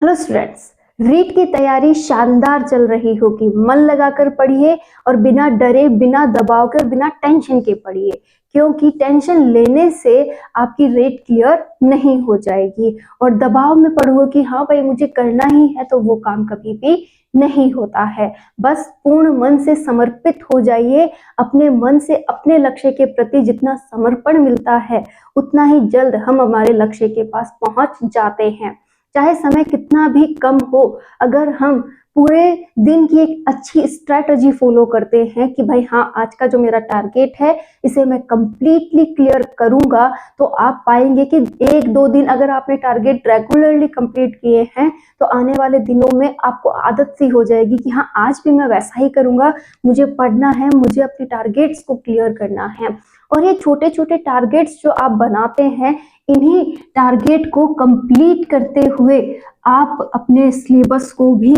Hello students, REET की तैयारी शानदार चल रही होगी। मन लगाकर पढ़िए और बिना डरे, बिना दबाव के और बिना टेंशन के पढ़िए, क्योंकि टेंशन लेने से आपकी रीट क्लियर नहीं हो जाएगी। और दबाव में पढ़ोगे कि हाँ भाई मुझे करना ही है, तो वो काम कभी भी नहीं होता है। बस पूर्ण मन से समर्पित हो जाइए। अपने मन से अपने लक्ष्य के प्रति जितना समर्पण मिलता है, उतना ही जल्द हम हमारे लक्ष्य के पास पहुंच जाते हैं। चाहे समय कितना भी कम हो, अगर हम पूरे दिन की एक अच्छी स्ट्रैटेजी फॉलो करते हैं कि भाई हाँ, आज का जो मेरा टारगेट है इसे मैं कंप्लीटली क्लियर करूंगा, तो आप पाएंगे कि एक दो दिन अगर आपने टारगेट रेगुलरली कंप्लीट किए हैं, तो आने वाले दिनों में आपको आदत सी हो जाएगी कि हाँ, आज भी मैं वैसा ही करूंगा, मुझे पढ़ना है, मुझे अपने टारगेट्स को क्लियर करना है। और ये छोटे छोटे टारगेट्स जो आप बनाते हैं, इन्हीं टारगेट को कंप्लीट करते हुए आप अपने सिलेबस को भी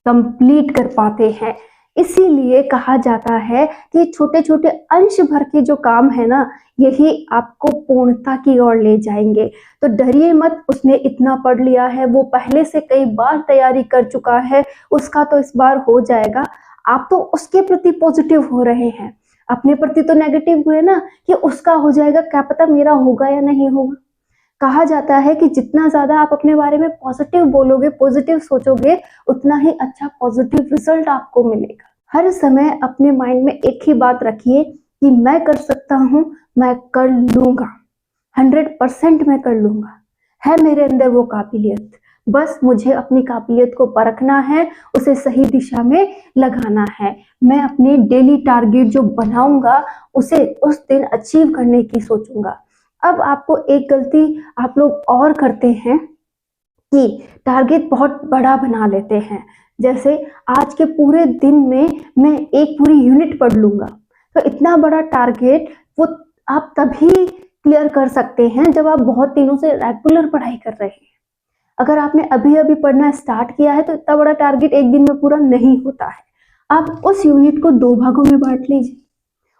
कंप्लीट कर पाते हैं। इसीलिए कहा जाता है कि छोटे छोटे अंश भर के जो काम है ना, यही आपको पूर्णता की ओर ले जाएंगे। तो डरिए मत, उसने इतना पढ़ लिया है, वो पहले से कई बार तैयारी कर चुका है, उसका तो इस बार हो जाएगा। आप तो उसके प्रति पॉजिटिव हो रहे हैं, अपने प्रति तो नेगेटिव हुए ना कि उसका हो जाएगा, क्या पता मेरा होगा या नहीं होगा। कहा जाता है कि जितना ज्यादा आप अपने बारे में पॉजिटिव बोलोगे, पॉजिटिव सोचोगे, उतना ही अच्छा पॉजिटिव रिजल्ट आपको मिलेगा। हर समय अपने माइंड में एक ही बात रखिए कि मैं कर सकता हूं, मैं कर लूंगा, 100% मैं कर लूंगा। है मेरे अंदर वो काबिलियत, बस मुझे अपनी काबिलियत को परखना है, उसे सही दिशा में लगाना है। मैं अपने डेली टारगेट जो बनाऊंगा, उसे उस दिन अचीव करने की सोचूंगा। अब आपको एक गलती आप लोग और करते हैं कि टारगेट बहुत बड़ा बना लेते हैं। जैसे आज के पूरे दिन में मैं एक पूरी यूनिट पढ़ लूंगा, तो इतना बड़ा टारगेट वो आप तभी क्लियर कर सकते हैं जब आप बहुत दिनों से रेगुलर पढ़ाई कर रहे हैं। अगर आपने अभी अभी पढ़ना स्टार्ट किया है, तो इतना बड़ा टारगेट एक दिन में पूरा नहीं होता है। आप उस यूनिट को 2 भागों में बांट लीजिए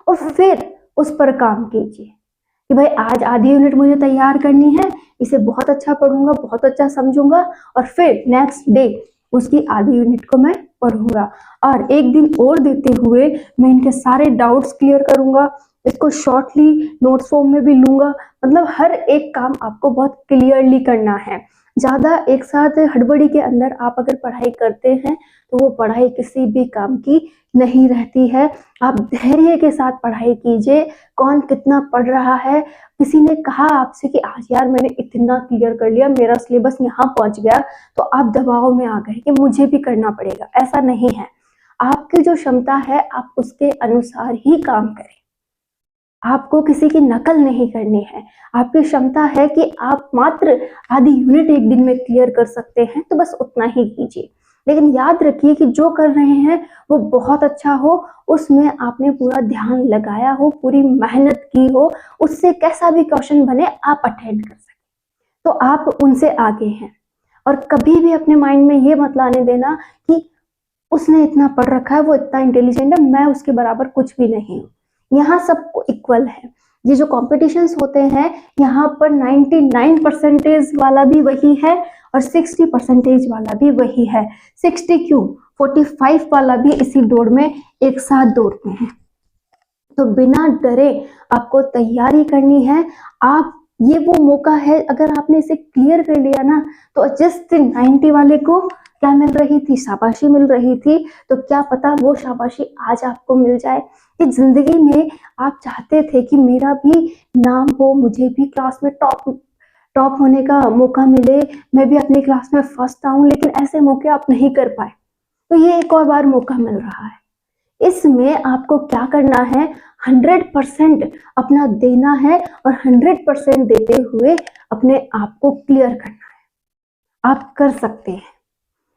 और फिर उस पर काम कीजिए कि भाई आज आधी यूनिट मुझे तैयार करनी है, इसे बहुत अच्छा पढ़ूंगा, बहुत अच्छा समझूंगा, और फिर नेक्स्ट डे उसकी आधी यूनिट को मैं पढ़ूंगा। और एक दिन और देते हुए मैं इनके सारे डाउट्स क्लियर करूंगा, इसको शॉर्टली नोट्स फॉर्म में भी लूंगा। मतलब हर एक काम आपको बहुत क्लियरली करना है। ज्यादा एक साथ हड़बड़ी के अंदर आप अगर पढ़ाई करते हैं, तो वो पढ़ाई किसी भी काम की नहीं रहती है। आप धैर्य के साथ पढ़ाई कीजिए। कौन कितना पढ़ रहा है, किसी ने कहा आपसे कि आज यार मैंने इतना क्लियर कर लिया, मेरा सिलेबस यहाँ पहुंच गया, तो आप दबाव में आ गए कि मुझे भी करना पड़ेगा। ऐसा नहीं है, आपकी जो क्षमता है आप उसके अनुसार ही काम करें। आपको किसी की नकल नहीं करनी है। आपकी क्षमता है कि आप मात्र आधी यूनिट एक दिन में क्लियर कर सकते हैं, तो बस उतना ही कीजिए। लेकिन याद रखिए कि जो कर रहे हैं वो बहुत अच्छा हो, उसमें आपने पूरा ध्यान लगाया हो, पूरी मेहनत की हो, उससे कैसा भी क्वेश्चन बने आप अटेंड कर सकें, तो आप उनसे आगे हैं। और कभी भी अपने माइंड में ये मत लाने देना कि उसने इतना पढ़ रखा है, वो इतना इंटेलिजेंट है, मैं उसके बराबर कुछ भी नहीं हूँ। यहाँ सबको इक्वल है। ये जो कॉम्पिटिशन्स होते हैं, यहाँ पर 99% वाला भी वही है और 60% वाला भी वही है। 60 क्यों, 45 वाला भी इसी दौड़ में एक साथ दौड़ते हैं। तो बिना डरे आपको तैयारी करनी है। आप ये वो मौका है, अगर आपने इसे क्लियर कर लिया ना, तो जिस दिन 90 वाले को क्या मिल रही थी, शाबाशी मिल रही थी, तो क्या पता वो शाबाशी आज आपको मिल जाए। कि जिंदगी में आप चाहते थे कि मेरा भी नाम हो, मुझे भी क्लास में टॉप होने का मौका मिले, मैं भी अपनी क्लास में फर्स्ट आऊं, लेकिन ऐसे मौके आप नहीं कर पाए, तो ये एक और बार मौका मिल रहा है। इसमें आपको क्या करना है, 100% अपना देना है और 100% देते हुए अपने आप को क्लियर करना है। आप कर सकते हैं,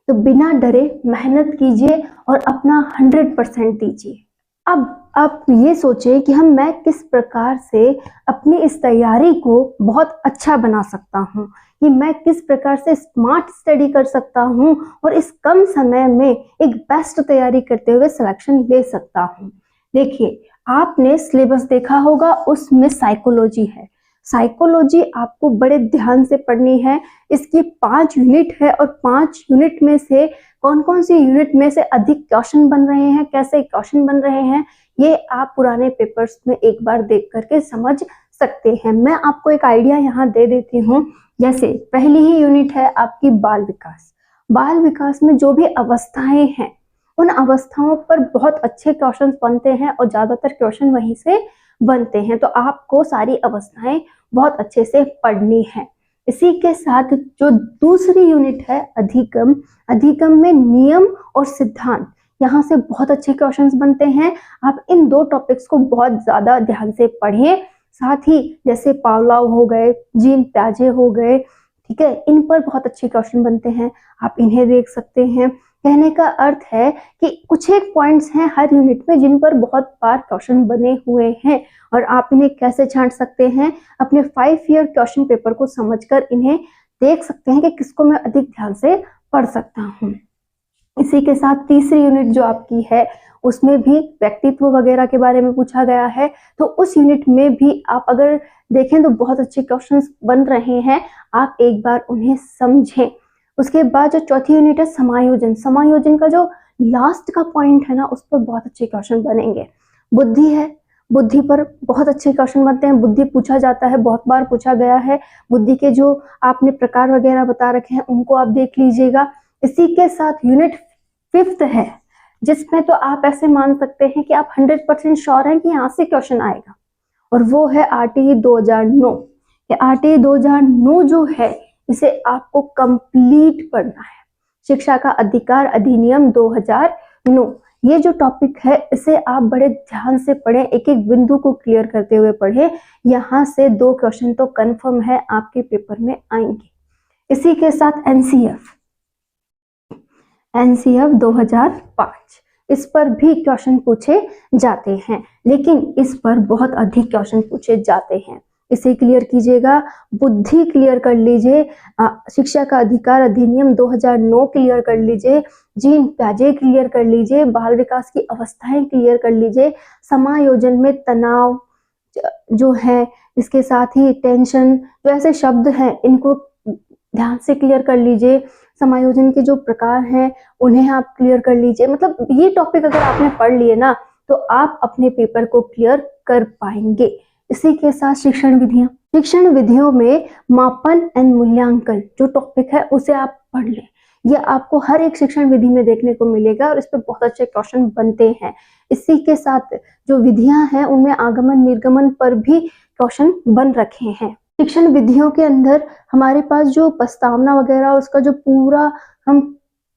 तो बिना डरे मेहनत कीजिए और अपना 100% दीजिए। अब आप ये सोचें कि मैं किस प्रकार से अपनी इस तैयारी को बहुत अच्छा बना सकता हूँ, कि मैं किस प्रकार से स्मार्ट स्टडी कर सकता हूँ और इस कम समय में एक बेस्ट तैयारी करते हुए सिलेक्शन ले सकता हूँ। देखिए, आपने सिलेबस देखा होगा, उसमें साइकोलॉजी है। साइकोलॉजी आपको बड़े ध्यान से पढ़नी है। इसकी 5 यूनिट है और 5 यूनिट में से कौन कौन सी यूनिट में से अधिक क्वेश्चन बन रहे हैं, कैसे क्वेश्चन बन रहे हैं, ये आप पुराने पेपर्स में एक बार देख करके समझ सकते हैं। मैं आपको एक आइडिया यहाँ दे देती हूँ। जैसे पहली ही यूनिट है आपकी बाल विकास। बाल विकास में जो भी अवस्थाएं हैं उन अवस्थाओं पर बहुत अच्छे क्वेश्चन बनते हैं और ज्यादातर क्वेश्चन वहीं से बनते हैं। तो आपको सारी अवस्थाएं बहुत अच्छे से पढ़नी है। इसी के साथ जो दूसरी यूनिट है अधिगम, अधिगम में नियम और सिद्धांत, यहाँ से बहुत अच्छे क्वेश्चंस बनते हैं। आप इन 2 टॉपिक्स को बहुत ज्यादा ध्यान से पढ़िए। साथ ही जैसे पावलोव हो गए, जीन प्याजे हो गए, ठीक है, इन पर बहुत अच्छे क्वेश्चन बनते हैं, आप इन्हें देख सकते हैं। कहने का अर्थ है कि कुछ एक पॉइंट्स हैं हर यूनिट में जिन पर बहुत बार क्वेश्चन बने हुए हैं और आप इन्हें कैसे छांट सकते हैं, अपने 5 ईयर क्वेश्चन पेपर को समझकर इन्हें देख सकते हैं कि किसको मैं अधिक ध्यान से पढ़ सकता हूँ। इसी के साथ तीसरी यूनिट जो आपकी है उसमें भी व्यक्तित्व वगैरह के बारे में पूछा गया है। तो उस यूनिट में भी आप अगर देखें तो बहुत अच्छे क्वेश्चंस बन रहे हैं, आप एक बार उन्हें समझें। उसके बाद जो चौथी यूनिट है समायोजन, समायोजन का जो लास्ट का पॉइंट है ना उस पर बहुत अच्छे क्वेश्चन बनेंगे। बुद्धि है, बुद्धि पर बहुत अच्छे क्वेश्चन बनते हैं। बुद्धि पूछा जाता है, बहुत बार पूछा गया है। बुद्धि के जो आपने प्रकार वगैरह बता रखे हैं उनको आप देख लीजिएगा। इसी के साथ यूनिट 5th है जिसमें तो आप ऐसे मान सकते हैं कि आप 100% श्योर हैं कि यहाँ से क्वेश्चन आएगा, और वो है RTE 2009। ये RTE 2009 जो है इसे आपको कंप्लीट पढ़ना है। शिक्षा का अधिकार अधिनियम 2009, ये जो टॉपिक है इसे आप बड़े ध्यान से पढ़ें, एक एक बिंदु को क्लियर करते हुए पढ़ें। यहाँ से 2 क्वेश्चन तो कंफर्म है आपके पेपर में आएंगे। इसी के साथ एनसीएफ 2005, इस पर भी क्वेश्चन पूछे जाते हैं, लेकिन इस पर बहुत अधिक क्वेश्चन पूछे जाते हैं। इसे क्लियर कीजिएगा। बुद्धि क्लियर कर लीजिए, शिक्षा का अधिकार अधिनियम 2009 क्लियर कर लीजिए, जीन प्याजे क्लियर कर लीजिए, बाल विकास की अवस्थाएं क्लियर कर लीजिए, समायोजन में तनाव जो है, इसके साथ ही टेंशन, जो ऐसे शब्द हैं इनको ध्यान से क्लियर कर लीजिए। समायोजन के जो प्रकार हैं उन्हें आप क्लियर कर लीजिए। मतलब ये टॉपिक अगर आपने पढ़ लिए ना तो आप अपने पेपर को क्लियर कर पाएंगे। इसी के साथ शिक्षण विधियां, शिक्षण विधियों में मापन एंड मूल्यांकन जो टॉपिक है उसे आप पढ़ लें। ये आपको हर एक शिक्षण विधि में देखने को मिलेगा और इस पे बहुत अच्छे क्वेश्चन बनते हैं। इसी के साथ जो विधियां हैं उनमें आगमन निर्गमन पर भी क्वेश्चन बन रखे हैं। शिक्षण विधियों के अंदर हमारे पास जो प्रस्तावना वगैरह उसका जो पूरा हम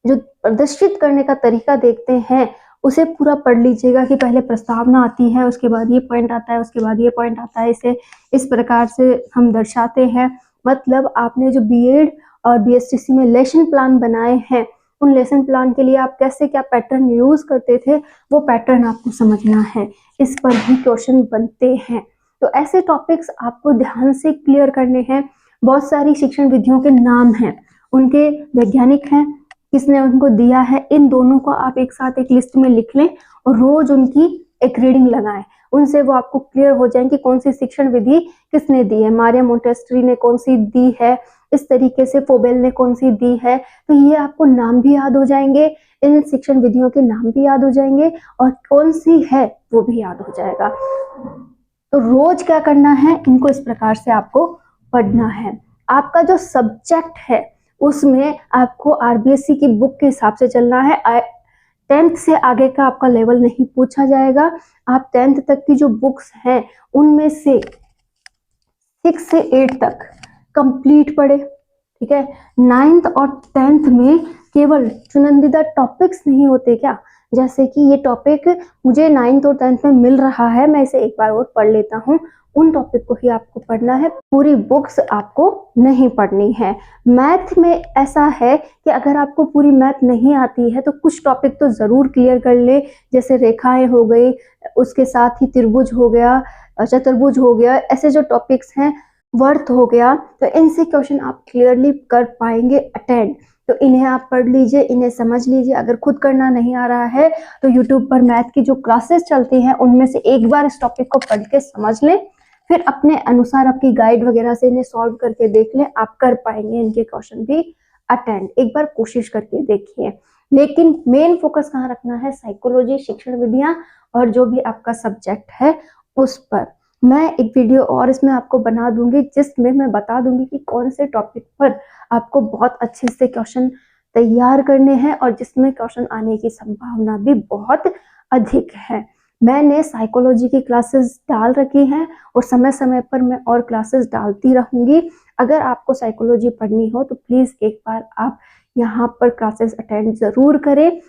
जो प्रदर्शित करने का तरीका देखते हैं उसे पूरा पढ़ लीजिएगा कि पहले प्रस्तावना आती है, उसके बाद ये पॉइंट आता है, उसके बाद ये पॉइंट आता है, इसे इस प्रकार से हम दर्शाते हैं। मतलब आपने जो बीएड और बीएसटीसी में लेसन प्लान बनाए हैं उन लेसन प्लान के लिए आप कैसे क्या पैटर्न यूज करते थे वो पैटर्न आपको समझना है। इस पर भी क्वेश्चन बनते हैं। तो ऐसे टॉपिक्स आपको ध्यान से क्लियर करने हैं। बहुत सारी शिक्षण विधियों के नाम हैं, उनके वैज्ञानिक हैं, किसने उनको दिया है, इन दोनों को आप एक साथ एक लिस्ट में लिख लें और रोज उनकी एक रीडिंग लगाएं। उनसे वो आपको क्लियर हो जाए कि कौन सी शिक्षण विधि किसने दी है। मारिया मोंटेसरी ने कौन सी दी है, इस तरीके से फोबेल ने कौन सी दी है। तो ये आपको नाम भी याद हो जाएंगे, इन शिक्षण विधियों के नाम भी याद हो जाएंगे और कौन सी है वो भी याद हो जाएगा। तो रोज क्या करना है, इनको इस प्रकार से आपको पढ़ना है। आपका जो सब्जेक्ट है उसमें आपको आरबीएससी की बुक के हिसाब से चलना है। 10th से आगे का आपका लेवल नहीं पूछा जाएगा। आप 10th तक की जो बुक्स हैं उनमें से 6 से 8 तक कंप्लीट पढ़े, ठीक है। 9th और 10th में केवल चुनिंदा टॉपिक्स नहीं होते क्या, जैसे कि ये टॉपिक मुझे 9th और 10th में मिल रहा है, मैं इसे एक बार और पढ़ लेता हूँ, उन टॉपिक को ही आपको पढ़ना है। पूरी बुक्स आपको नहीं पढ़नी है। मैथ में ऐसा है कि अगर आपको पूरी मैथ नहीं आती है तो कुछ टॉपिक तो जरूर क्लियर कर ले, जैसे रेखाएं हो गई, उसके साथ ही त्रिभुज हो गया, चतुर्भुज हो गया, ऐसे जो टॉपिक्स हैं, वर्थ हो गया, तो इनसे क्वेश्चन आप क्लियरली कर पाएंगे अटेंड। तो इन्हें आप पढ़ लीजिए, इन्हें समझ लीजिए। अगर खुद करना नहीं आ रहा है तो यूट्यूब पर मैथ की जो क्लासेस चलती हैं उनमें से एक बार इस टॉपिक को पढ़ के समझ लें, फिर अपने अनुसार आपकी गाइड वगैरह से इन्हें सॉल्व करके देख लें, आप कर पाएंगे इनके क्वेश्चन भी अटेंड। एक बार कोशिश करके देखिए, लेकिन मेन फोकस कहाँ रखना है, साइकोलॉजी, शिक्षण विधियां और जो भी आपका सब्जेक्ट है उस पर। मैं एक वीडियो और इसमें आपको बना दूंगी जिसमें मैं बता दूंगी कि कौन से टॉपिक पर आपको बहुत अच्छे से क्वेश्चन तैयार करने हैं और जिसमें क्वेश्चन आने की संभावना भी बहुत अधिक है। मैंने साइकोलॉजी की क्लासेस डाल रखी हैं और समय समय पर मैं और क्लासेस डालती रहूंगी। अगर आपको साइकोलॉजी पढ़नी हो तो प्लीज एक बार आप यहाँ पर क्लासेस अटेंड जरूर करें।